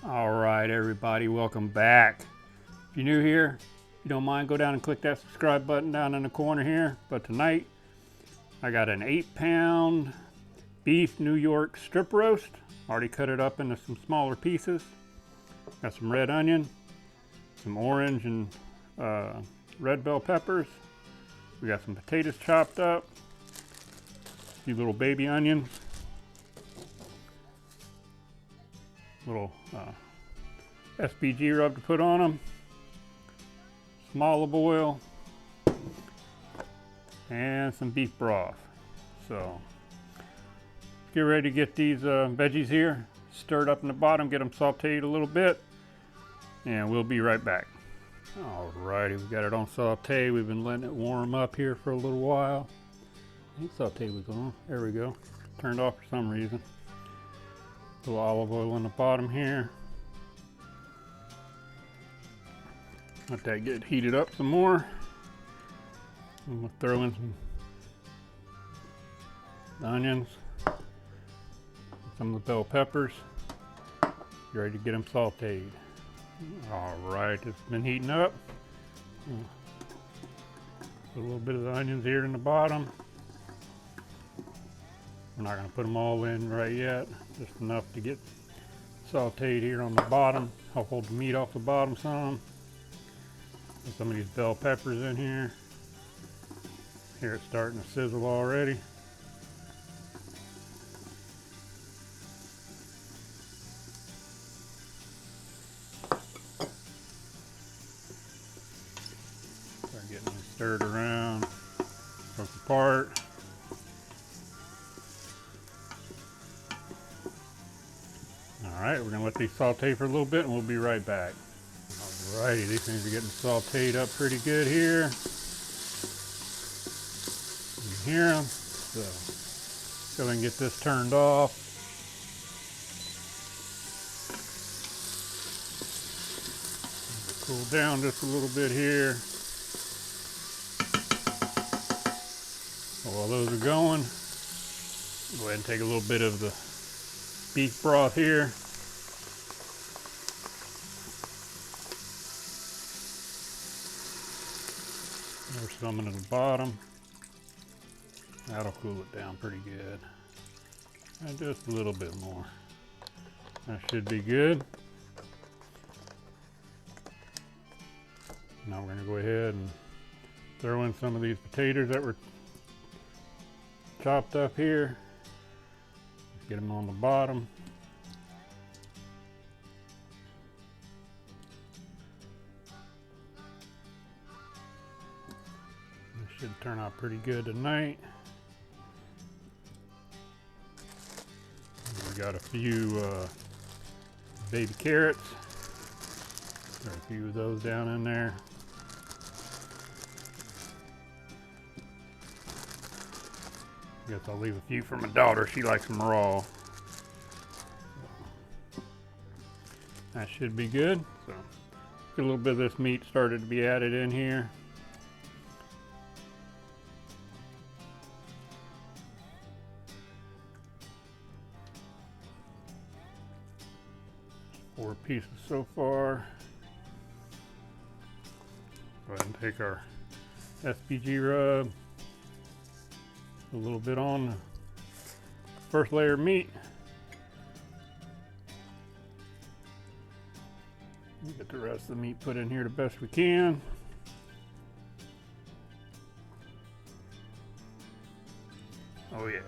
All right, everybody, welcome back. If you're new here, if you don't mind, go down and click that subscribe button down in the corner here. But tonight, I got an 8-pound beef New York strip roast. Already cut it up into some smaller pieces. Got some red onion, some orange and red bell peppers. We got some potatoes chopped up, a few little baby onions, little SPG rub to put on them, some olive oil, and some beef broth. So get ready to get these veggies here stirred up in the bottom, get them sauteed a little bit, and we'll be right back. Alrighty, we got it on saute. We've been letting it warm up here for a little while. I think saute was on. There we go. Turned off for some reason. A little olive oil on the bottom here. Let that get heated up some more. And we'll throw in some onions, some of the bell peppers. Get ready to get them sauteed. Alright, it's been heating up. Put a little bit of the onions here in the bottom. We're not going to put them all in right yet, just enough to get sauteed here on the bottom. Help hold the meat off the bottom some. Put some of these bell peppers in here. Here it's starting to sizzle already. Start getting them stirred around, broke apart. Alright, we're going to let these saute for a little bit and we'll be right back. Alrighty, these things are getting sauteed up pretty good here. You can hear them. So go ahead and get this turned off. Cool down just a little bit here. While those are going, go ahead and take a little bit of the beef broth here. There's some at the bottom. That'll cool it down pretty good. And just a little bit more. That should be good. Now we're going to go ahead and throw in some of these potatoes that were chopped up here. Get them on the bottom. This should turn out pretty good tonight. We got a few baby carrots. There are a few of those down in there. Guess I'll leave a few for my daughter. She likes them raw. That should be good. So, get a little bit of this meat started to be added in here. Four pieces so far. Go ahead and take our SPG rub. A little bit on the first layer of meat. Get the rest of the meat put in here the best we can. Oh yeah.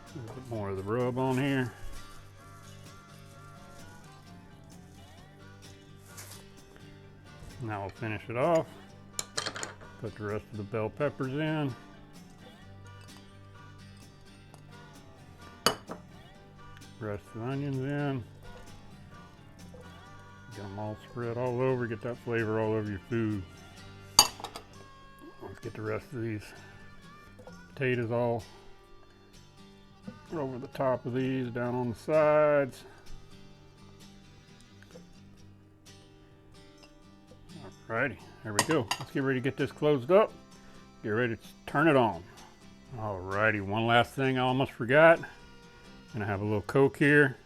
A little bit more of the rub on here. Now we'll finish it off. Put the rest of the bell peppers in. Rest of the onions in. Get them all spread all over, get that flavor all over your food. Let's get the rest of these potatoes all over the top of these, down on the sides. Alrighty, there we go. Let's get ready to get this closed up. Get ready to turn it on. Alrighty, one last thing I almost forgot. Gonna have a little Coke here.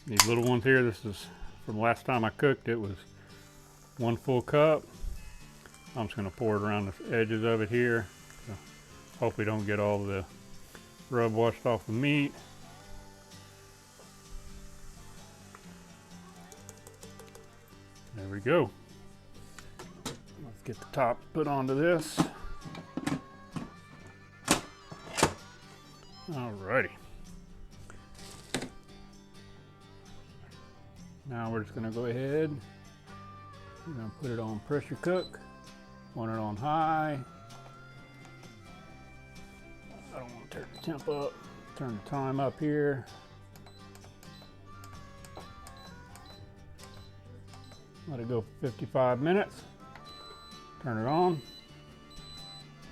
These little ones here, this is from last time I cooked. It was 1 full cup. I'm just gonna pour it around the edges of it here. So hopefully don't get all the rub washed off the meat. There we go. Let's get the top put onto this. Alrighty. Now we're just gonna go ahead. We're gonna put it on pressure cook. Want it on high. I don't want to turn the temp up. Turn the time up here. Let it go for 55 minutes. Turn it on.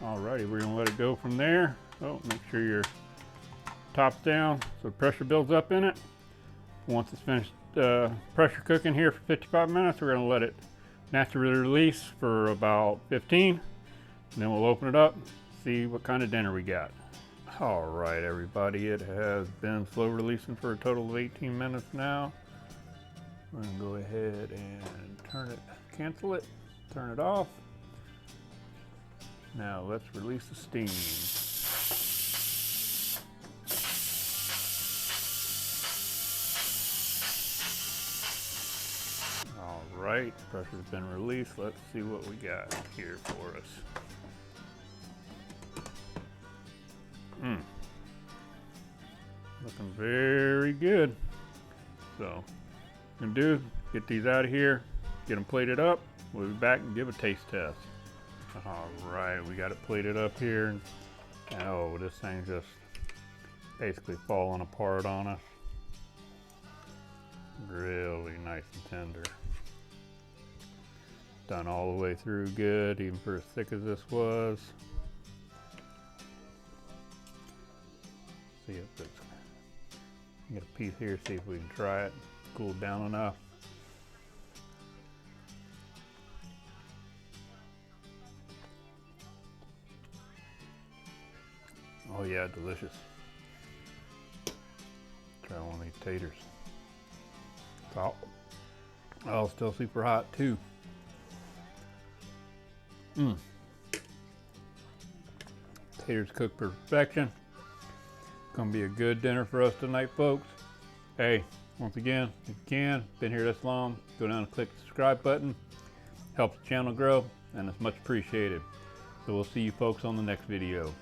Alrighty, we're gonna let it go from there. Oh, make sure your top's down so the pressure builds up in it. Once it's finished pressure cooking here for 55 minutes, we're gonna let it naturally release for about 15. And then we'll open it up, see what kind of dinner we got. Alright everybody, it has been slow releasing for a total of 18 minutes now. We're gonna go ahead and turn it, cancel it, turn it off. Now let's release the steam. Alright, pressure's been released. Let's see what we got here for us. Looking very good. So, what I'm gonna do, get these out of here, get them plated up. We'll be back and give a taste test. Alright, we got it plated up here. And oh, this thing's just basically falling apart on us. Really nice and tender. Done all the way through good, even for as thick as this was. See if it's, get a piece here, see if we can try it. Cooled down enough. Oh yeah, delicious. Try one of these taters. Oh, still super hot too. Taters cooked perfection. Gonna be a good dinner for us tonight, folks. Hey, once again, if you can, been here this long, go down and click the subscribe button. Helps the channel grow, and it's much appreciated. So we'll see you folks on the next video.